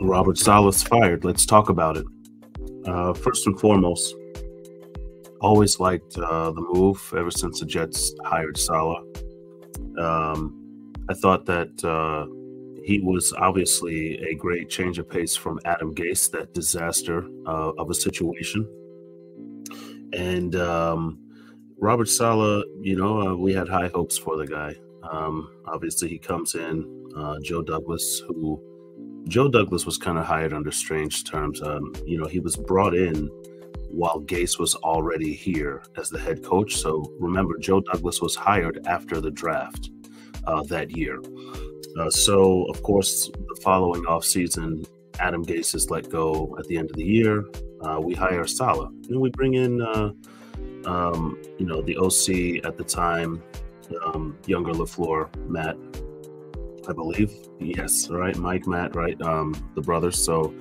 Robert Saleh's fired. Let's talk about it. First and foremost, always liked the move ever since the Jets hired Saleh. I thought that he was obviously a great change of pace from Adam Gase, that disaster of a situation. And Robert Saleh, we had high hopes for the guy. Obviously, he comes in, Joe Douglas was kind of hired under strange terms. He was brought in while Gase was already here as the head coach. So remember, Joe Douglas was hired after the draft that year. So, of course, the following offseason, Adam Gase is let go at the end of the year. We hire Saleh. And we bring in, the OC at the time, younger LaFleur, Matt, I believe. Yes, right. Mike, Matt, right. The brothers. So,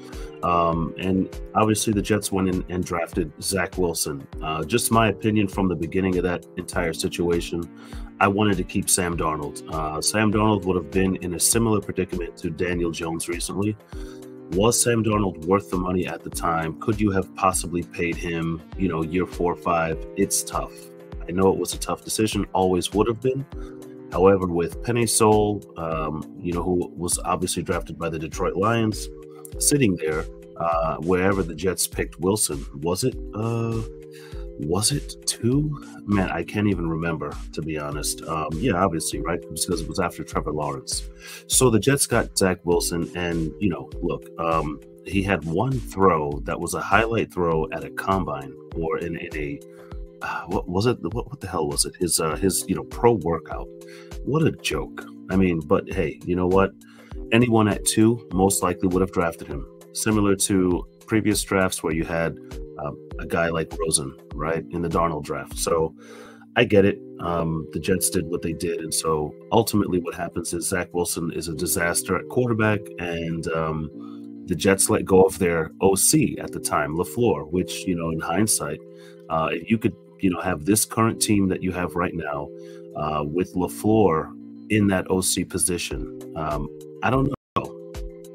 and obviously the Jets went in and drafted Zach Wilson. Just my opinion from the beginning of that entire situation, I wanted to keep Sam Darnold. Sam Darnold would have been in a similar predicament to Daniel Jones recently. Was Sam Darnold worth the money at the time? Could you have possibly paid him, year 4 or 5? It's tough. I know it was a tough decision, always would have been. However, with Penei Sewell, who was obviously drafted by the Detroit Lions, sitting there, wherever the Jets picked Wilson, was it 2? Man, I can't even remember, to be honest. Yeah, obviously, right? Because it was after Trevor Lawrence. So the Jets got Zach Wilson, and, look, he had one throw that was a highlight throw at a combine or in a what was it? What the hell was it? His pro workout. What a joke. I mean, but hey, you know what? Anyone at 2 most likely would have drafted him. Similar to previous drafts where you had a guy like Rosen, right, in the Darnold draft. So I get it. The Jets did what they did. And so ultimately what happens is Zach Wilson is a disaster at quarterback, and the Jets let go of their OC at the time, LaFleur, which, in hindsight, if you could, have this current team that you have right now with LaFleur in that OC position, I don't know.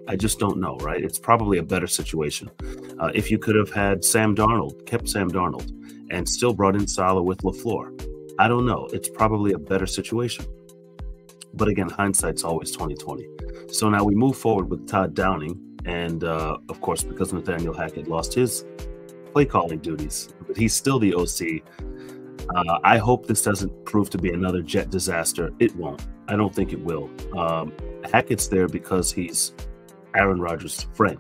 I just don't know, right? It's probably a better situation. If you could have had kept Sam Darnold, and still brought in Saleh with LaFleur, I don't know. It's probably a better situation. But again, hindsight's always 2020. So now we move forward with Todd Downing. And of course, because Nathaniel Hackett lost his play calling duties, but he's still the OC. I hope this doesn't prove to be another Jet disaster. It won't. I don't think it will. Hackett's there because he's Aaron Rodgers' friend.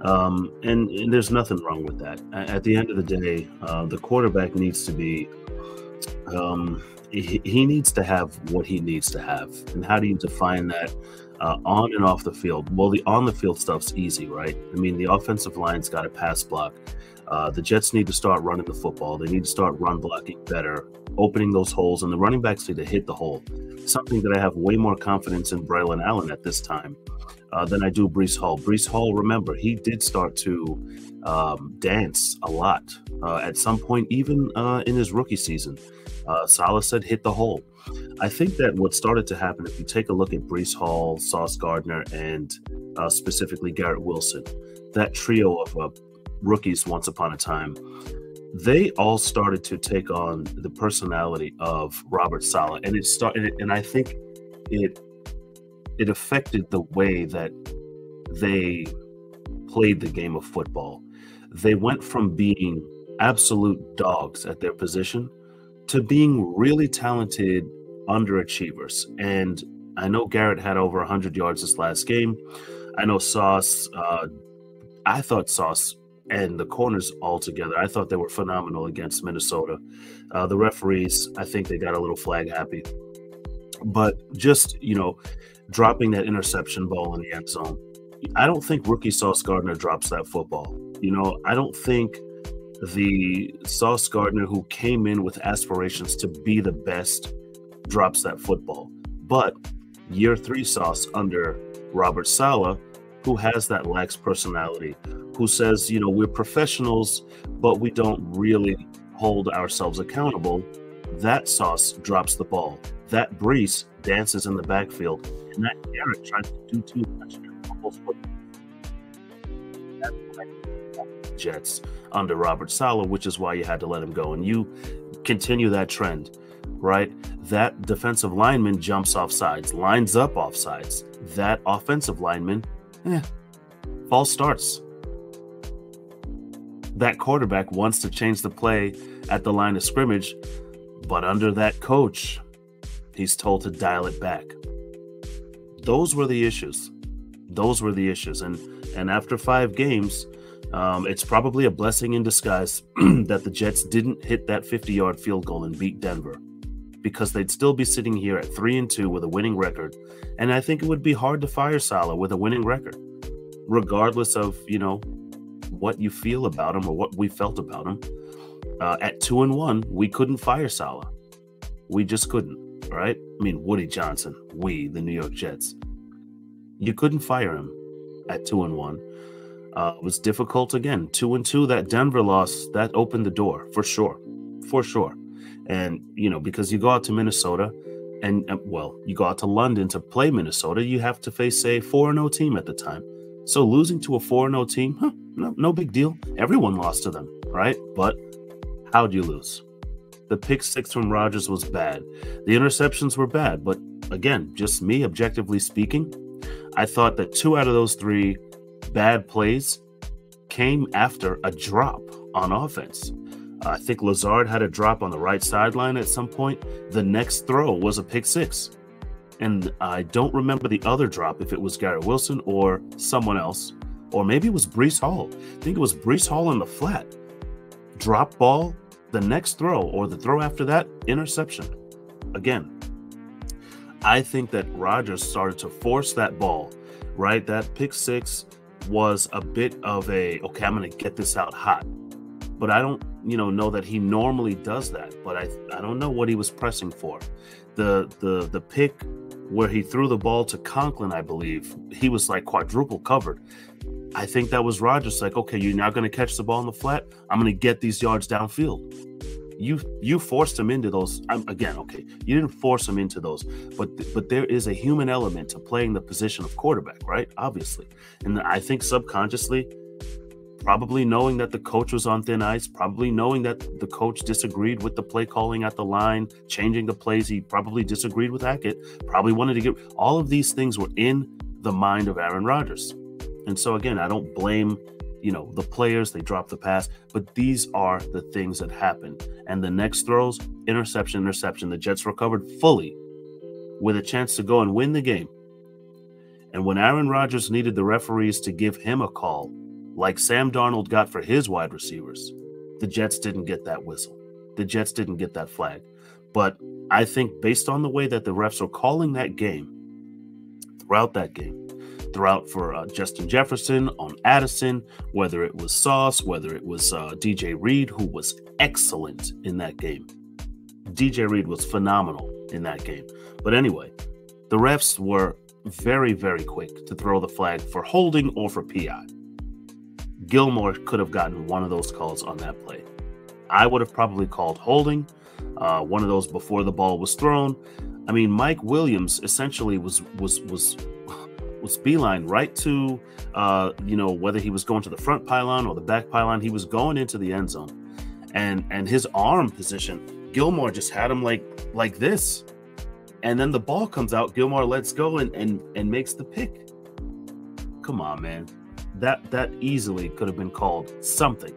And there's nothing wrong with that. At the end of the day, the quarterback needs to be, he needs to have what he needs to have. And how do you define that on and off the field? Well, the on the field stuff's easy, right? I mean, the offensive line's got a pass block. The Jets need to start running the football. They need to start run blocking better, opening those holes, and the running backs need to hit the hole. Something that I have way more confidence in Braylon Allen at this time than I do Breece Hall. Breece Hall, remember, he did start to dance a lot at some point, even in his rookie season. Saleh said, hit the hole. I think that what started to happen, if you take a look at Breece Hall, Sauce Gardner, and specifically Garrett Wilson, that trio of rookies once upon a time, they all started to take on the personality of Robert Saleh, and it started. And I think it affected the way that they played the game of football. They went from being absolute dogs at their position to being really talented underachievers. And I know Garrett had over 100 yards this last game. I know Sauce, I thought Sauce and the corners all together, I thought they were phenomenal against Minnesota. The referees, I think they got a little flag happy. But just, dropping that interception ball in the end zone, I don't think rookie Sauce Gardner drops that football. I don't think the Sauce Gardner who came in with aspirations to be the best drops that football. But year 3 Sauce under Robert Saleh, who has that lax personality, who says, we're professionals, but we don't really hold ourselves accountable, that Sauce drops the ball. That Breece dances in the backfield, and that Garrett tries to do too much. Jets under Robert Saleh, which is why you had to let him go. And you continue that trend, right? That defensive lineman jumps off sides, lines up off sides. That offensive lineman, false starts. That quarterback wants to change the play at the line of scrimmage, but under that coach, he's told to dial it back. Those were the issues. Those were the issues. And after 5 games, it's probably a blessing in disguise that the Jets didn't hit that 50-yard field goal and beat Denver, because they'd still be sitting here at 3-2 with a winning record. And I think it would be hard to fire Saleh with a winning record, regardless of, what you feel about him or what we felt about him. At 2-1, we couldn't fire Saleh. We just couldn't, right? I mean, Woody Johnson, the New York Jets. You couldn't fire him at 2-1. It was difficult again. 2-2, that Denver loss, that opened the door for sure. For sure. And, because you go out to Minnesota and, you go out to London to play Minnesota, you have to face a 4-0 team at the time. So losing to a 4-0 team, no big deal. Everyone lost to them, right? But how'd you lose? The pick 6 from Rodgers was bad. The interceptions were bad. But again, just me, objectively speaking, I thought that 2 out of those 3 bad plays came after a drop on offense. I think Lazard had a drop on the right sideline at some point. The next throw was a pick 6. And I don't remember the other drop, if it was Garrett Wilson or someone else, or maybe it was Breece Hall. I think it was Breece Hall on the flat. Drop ball, the next throw, or the throw after that, interception. Again, I think that Rodgers started to force that ball, right? That pick 6 was a bit of okay, I'm going to get this out hot. But I don't, know that he normally does that. But I don't know what he was pressing for. The pick where he threw the ball to Conklin, I believe, he was like quadruple covered. I think that was Rodgers like, okay, you're not going to catch the ball in the flat. I'm going to get these yards downfield. You forced him into those. Again, okay, you didn't force him into those, but there is a human element to playing the position of quarterback, right? Obviously. And I think subconsciously, probably knowing that the coach was on thin ice, probably knowing that the coach disagreed with the play calling at the line, changing the plays, he probably disagreed with Hackett, probably wanted to get all of these things were in the mind of Aaron Rodgers. And so again, I don't blame the players, they dropped the pass, but these are the things that happened. And the next throws, interception. The Jets recovered fully with a chance to go and win the game. And when Aaron Rodgers needed the referees to give him a call, like Sam Darnold got for his wide receivers, the Jets didn't get that whistle. The Jets didn't get that flag. But I think based on the way that the refs are calling that game, throughout for Justin Jefferson, on Addison, whether it was Sauce, whether it was DJ Reed, who was excellent in that game. DJ Reed was phenomenal in that game. But anyway, the refs were very, very quick to throw the flag for holding or for PI. Gilmore could have gotten one of those calls on that play. I would have probably called holding, one of those before the ball was thrown. I mean, Mike Williams essentially was beeline right to, whether he was going to the front pylon or the back pylon, he was going into the end zone. And his arm position, Gilmore just had him like this. And then the ball comes out, Gilmore lets go and makes the pick. Come on, man. That easily could have been called something.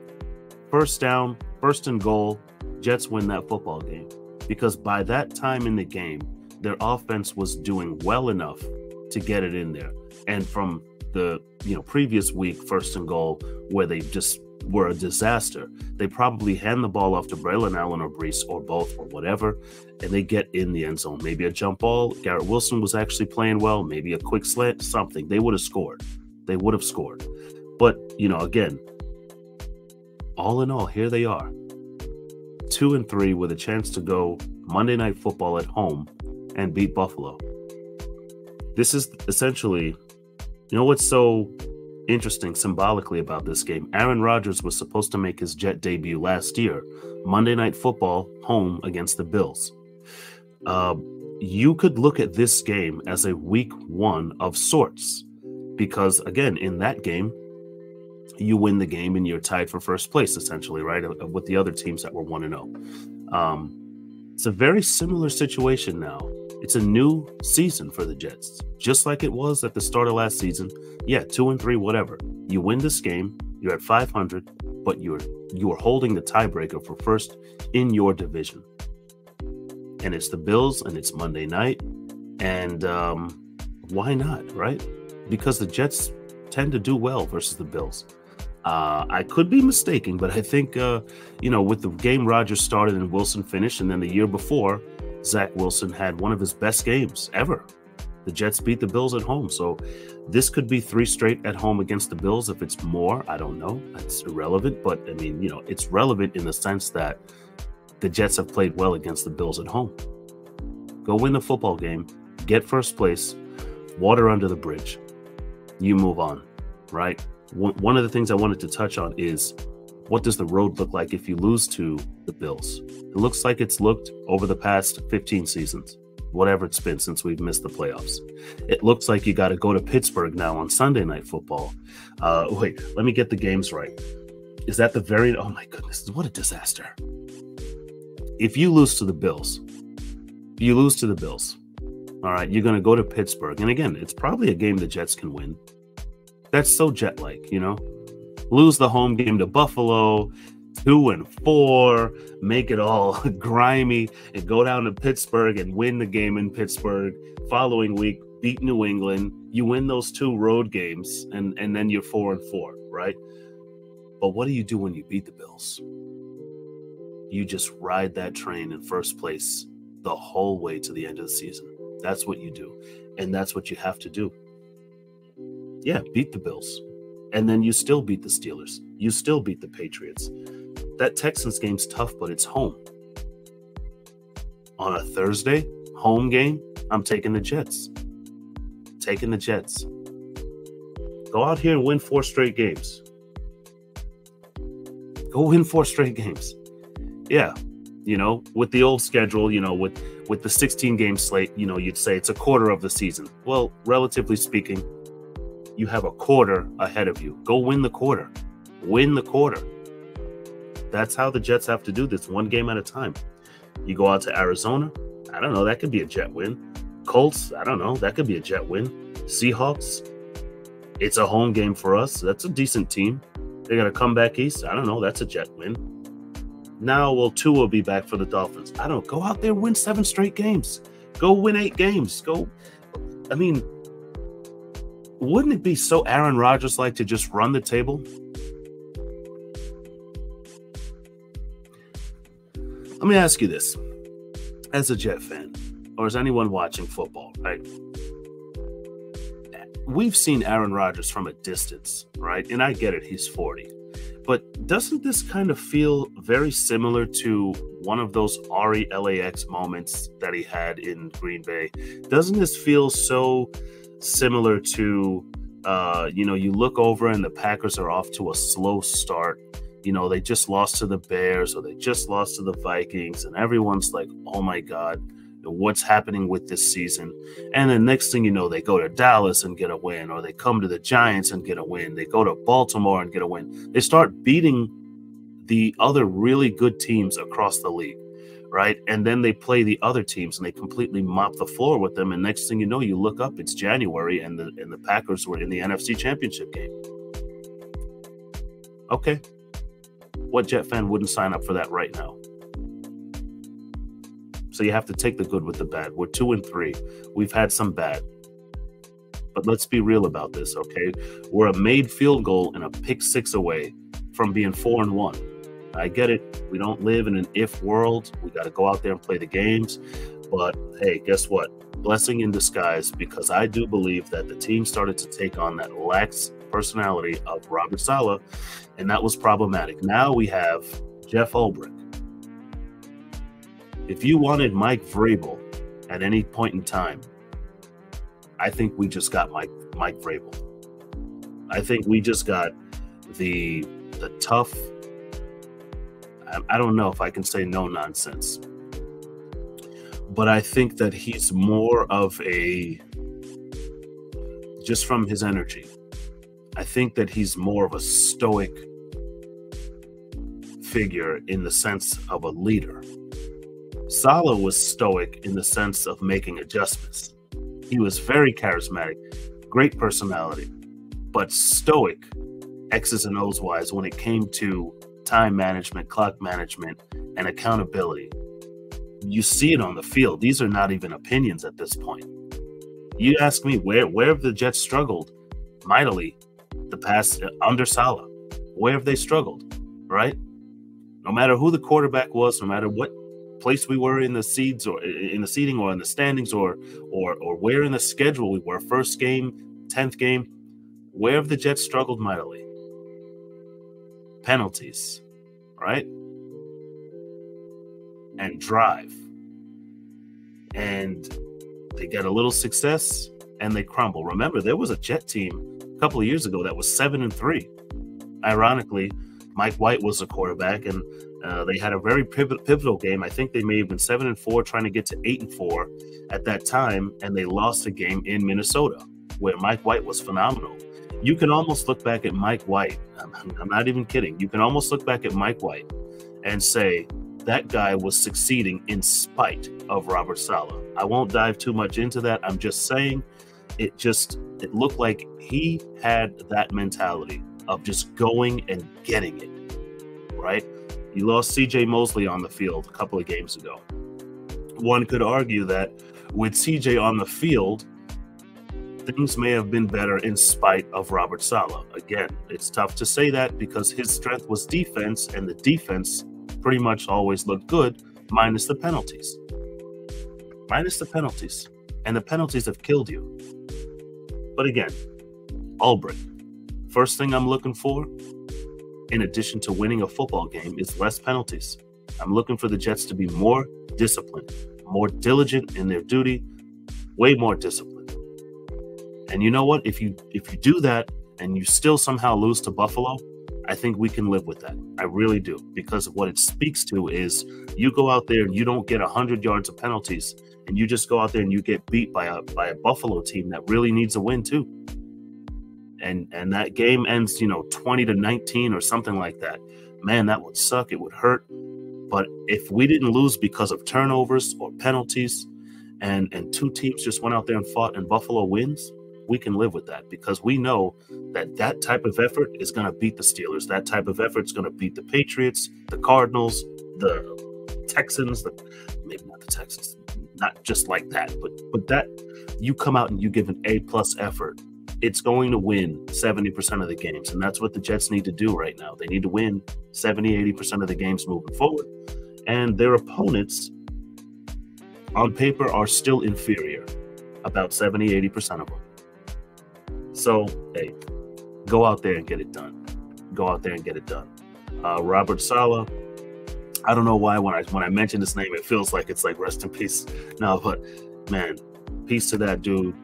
First down, first and goal, Jets win that football game. Because by that time in the game, their offense was doing well enough to get it in there. And from the previous week, first and goal, where they just were a disaster, they probably hand the ball off to Braylon Allen or Breece or both or whatever, and they get in the end zone. Maybe a jump ball. Garrett Wilson was actually playing well. Maybe a quick slant, something. They would have scored. But, again, all in all, here they are. 2-3 with a chance to go Monday Night Football at home and beat Buffalo. This is essentially, what's so interesting symbolically about this game? Aaron Rodgers was supposed to make his Jet debut last year, Monday Night Football, home against the Bills. You could look at this game as a week 1 of sorts. Because, again, in that game, you win the game and you're tied for first place, essentially, right? With the other teams that were 1-0. It's a very similar situation now. It's a new season for the Jets, just like it was at the start of last season. Yeah, 2-3, whatever. You win this game, you're at 500, but you're holding the tiebreaker for first in your division. And it's the Bills, and it's Monday night. And why not, right? Because the Jets tend to do well versus the Bills. I could be mistaken, but I think, with the game Rodgers started and Wilson finished, and then the year before, Zach Wilson had one of his best games ever. The Jets beat the Bills at home. So this could be 3 straight at home against the Bills. If it's more, I don't know. That's irrelevant. But, I mean, it's relevant in the sense that the Jets have played well against the Bills at home. Go win the football game, get first place, water under the bridge. You move on, right? One of the things I wanted to touch on is, what does the road look like if you lose to the Bills? It looks like it's looked over the past 15 seasons, whatever it's been since we've missed the playoffs. It looks like you got to go to Pittsburgh now on Sunday Night Football. Wait, let me get the games right. Is that oh my goodness, what a disaster. If you lose to the Bills, all right, you're going to go to Pittsburgh. And again, it's probably a game the Jets can win. That's so Jet-like, Lose the home game to Buffalo, 2-4, make it all grimy, and go down to Pittsburgh and win the game in Pittsburgh. Following week, beat New England. You win those 2 road games, and then you're 4-4, right? But what do you do when you beat the Bills? You just ride that train in first place the whole way to the end of the season. That's what you do, and that's what you have to do. Yeah, beat the Bills. And then you still beat the Steelers. You still beat the Patriots. That Texans game's tough, but it's home. On a Thursday, home game, I'm taking the Jets. Go out here and win 4 straight games. Yeah, with the old schedule, with the 16-game slate, you'd say it's a quarter of the season. Well, relatively speaking, you have a quarter ahead of you. Go win the quarter. That's how the Jets have to do this, one game at a time. You go out to Arizona. I don't know. That could be a Jet win. Colts. I don't know. That could be a Jet win. Seahawks. It's a home game for us. That's a decent team. They're going to come back east. I don't know. That's a Jet win. Now, will Tua will be back for the Dolphins? I don't know. Go out there, win 7 straight games. Go win 8 games. Wouldn't it be so Aaron Rodgers-like to just run the table? Let me ask you this. As a Jet fan, or as anyone watching football, right? We've seen Aaron Rodgers from a distance, right? And I get it, he's 40. But doesn't this kind of feel very similar to one of those Ari LAX moments that he had in Green Bay? Doesn't this feel so similar to, you look over and the Packers are off to a slow start. They just lost to the Bears, or they just lost to the Vikings, and everyone's like, oh my God, what's happening with this season? And the next thing you know, they go to Dallas and get a win, or they come to the Giants and get a win. They go to Baltimore and get a win. They start beating the other really good teams across the league, right? And then they play the other teams and they completely mop the floor with them. And next thing you know, you look up, it's January, and the Packers were in the NFC Championship game. Okay. What Jet fan wouldn't sign up for that right now? So you have to take the good with the bad. We're 2-3. We've had some bad. But let's be real about this, okay? We're a made field goal and a pick 6 away from being 4-1. I get it. We don't live in an if world. We got to go out there and play the games. But hey, guess what? Blessing in disguise, because I do believe that the team started to take on that lax personality of Robert Saleh, and that was problematic. Now we have Jeff Ulbrich. If you wanted Mike Vrabel at any point in time, I think we just got Mike Vrabel. I think we just got the tough, I don't know if I can say no nonsense, but I think that he's more of just from his energy, I think that he's more of a stoic figure in the sense of a leader. Saleh was stoic in the sense of making adjustments. He was very charismatic, great personality, but stoic, X's and O's wise, when it came to time management, clock management, and accountability. You see it on the field. These are not even opinions at this point. You ask me where have the Jets struggled mightily the past under Saleh? Where have they struggled, right? No matter who the quarterback was, no matter what place we were in the seeds or in the seating or in the standings or where in the schedule we were, first game, 10th game, where have the Jets struggled mightily? Penalties, right? And drive. And they get a little success and they crumble. Remember, there was a Jet team a couple of years ago that was 7-3. Ironically, Mike White was the quarterback, and they had a very pivotal game. I think they may have been 7-4, trying to get to 8-4 at that time, and they lost a game in Minnesota where Mike White was phenomenal. You can almost look back at Mike White. I'm not even kidding. You can almost look back at Mike White and say that guy was succeeding in spite of Robert Saleh. I won't dive too much into that. I'm just saying it looked like he had that mentality of just going and getting it, right? He lost C.J. Mosley on the field a couple of games ago. One could argue that with C.J. on the field, things may have been better in spite of Robert Saleh. Again, it's tough to say that because his strength was defense, and the defense pretty much always looked good, minus the penalties. Minus the penalties. And the penalties have killed you. But again, Albrecht, first thing I'm looking for, in addition to winning a football game, is less penalties. I'm looking for the Jets to be more disciplined, more diligent in their duty, way more disciplined. And you know what? If you do that and you still somehow lose to Buffalo, I think we can live with that. I really do, because what it speaks to is you go out there and you don't get 100 yards of penalties, and you just go out there and you get beat by a Buffalo team that really needs a win too. And that game ends, 20-19 or something like that. Man, that would suck. It would hurt. But if we didn't lose because of turnovers or penalties, and two teams just went out there and fought and Buffalo wins, we can live with that, because we know that type of effort is going to beat the Steelers. That type of effort is going to beat the Patriots, the Cardinals, the Texans, maybe not the Texans, not just like that, but that you come out and you give an A+ effort, it's going to win 70% of the games. And that's what the Jets need to do right now. They need to win 70-80% of the games moving forward. And their opponents on paper are still inferior, about 70-80% of them. So, hey, go out there and get it done. Go out there and get it done. Robert Saleh, I don't know why when I mention his name, it feels like it's like rest in peace. No, but man, peace to that dude.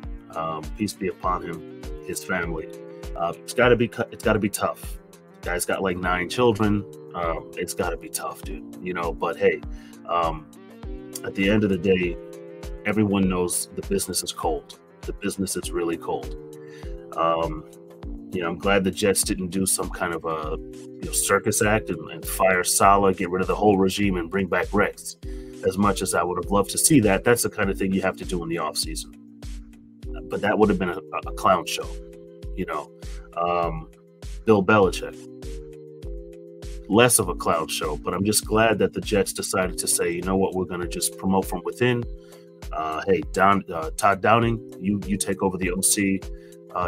Peace be upon him, his family. It's got to be tough. The guy's got like 9 children. It's got to be tough, dude. But hey, at the end of the day, everyone knows the business is cold. The business is really cold. I'm glad the Jets didn't do some kind of a circus act and fire Saleh, get rid of the whole regime, and bring back Rex. As much as I would have loved to see that, that's the kind of thing you have to do in the offseason. But that would have been a clown show, Bill Belichick. Less of a clown show, but I'm just glad that the Jets decided to say, you know what, we're going to just promote from within. Hey, Todd Downing, you take over the OC.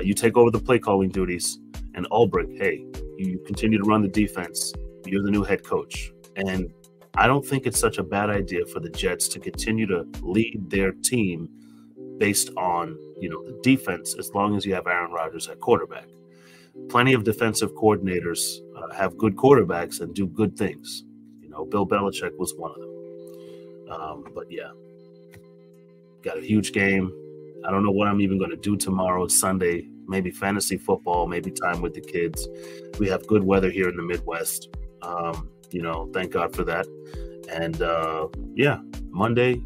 You take over the play calling duties, and Albrecht, hey, you continue to run the defense. You're the new head coach. And I don't think it's such a bad idea for the Jets to continue to lead their team based on, the defense, as long as you have Aaron Rodgers at quarterback. Plenty of defensive coordinators have good quarterbacks and do good things. Bill Belichick was one of them. But yeah, got a huge game. I don't know what I'm even going to do tomorrow. It's Sunday, maybe fantasy football, maybe time with the kids. We have good weather here in the Midwest. Thank God for that. And Monday,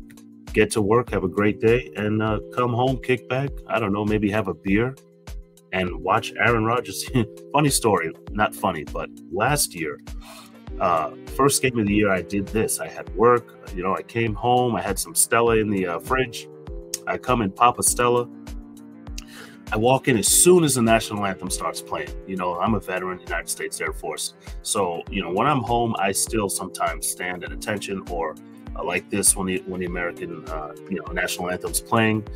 get to work, have a great day, and come home, kick back. I don't know, maybe have a beer, and watch Aaron Rodgers. Funny story, not funny, but last year, first game of the year, I did this. I had work, I came home, I had some Stella in the fridge. I come and pop a Stella. I walk in as soon as the national anthem starts playing. I'm a veteran, United States Air Force. So, when I'm home, I still sometimes stand at attention, or like this when the American, national anthem's playing.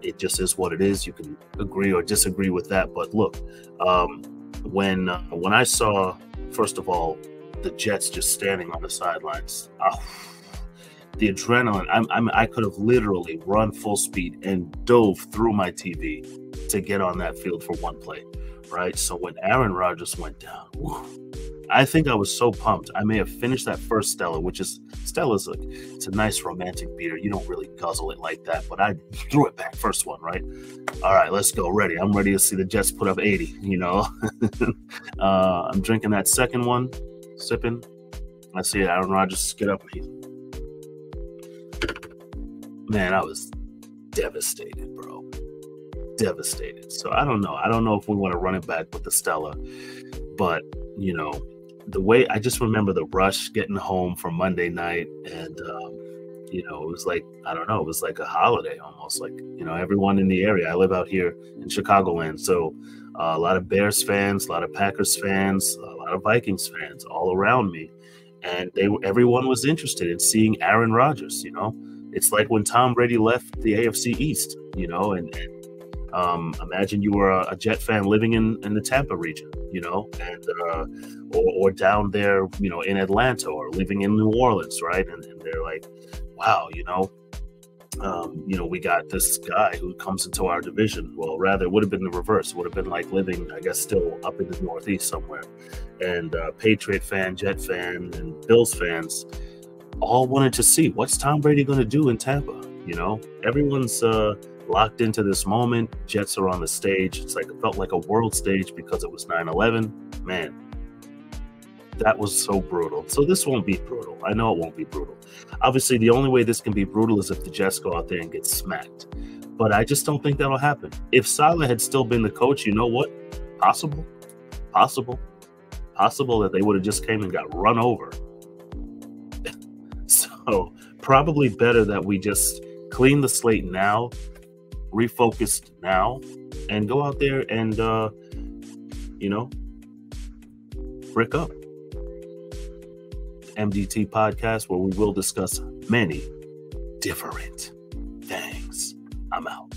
It just is what it is. You can agree or disagree with that. But look, when I saw, first of all, the Jets just standing on the sidelines, the adrenaline, I could have literally run full speed and dove through my TV to get on that field for one play, right? So when Aaron Rodgers went down, I think I was so pumped. I may have finished that first Stella, Stella's like, it's a nice romantic beer. You don't really guzzle it like that, but I threw it back, first one, right? All right, let's go. Ready. I'm ready to see the Jets put up 80, I'm drinking that second one, sipping. I see Aaron Rodgers get up. Man, I was devastated, bro. Devastated. So I don't know. I don't know if we want to run it back with the Stella, but the way I just remember the rush getting home from Monday night, and it was like, I don't know, it was like a holiday almost. Like, everyone in the area. I live out here in Chicagoland, so a lot of Bears fans, a lot of Packers fans, a lot of Vikings fans all around me, and everyone was interested in seeing Aaron Rodgers. It's like when Tom Brady left the AFC East, and imagine you were a Jet fan living in the Tampa region, and or down there, in Atlanta, or living in New Orleans, right? And they're like, wow, we got this guy who comes into our division. Well, rather, it would have been the reverse. It would have been like living, I guess, still up in the Northeast somewhere. And Patriot fan, Jet fan, and Bills fans all wanted to see, what's Tom Brady going to do in Tampa? Everyone's locked into this moment. Jets are on the stage. It felt like a world stage because it was 9/11. Man, that was so brutal. So this won't be brutal. I know it won't be brutal. Obviously, the only way this can be brutal is if the Jets go out there and get smacked. But I just don't think that'll happen. If Saleh had still been the coach, you know what? Possible that they would have just came and got run over. So probably better that we just clean the slate now, refocused now, and go out there and, brick up. MDT podcast, where we will discuss many different things. I'm out.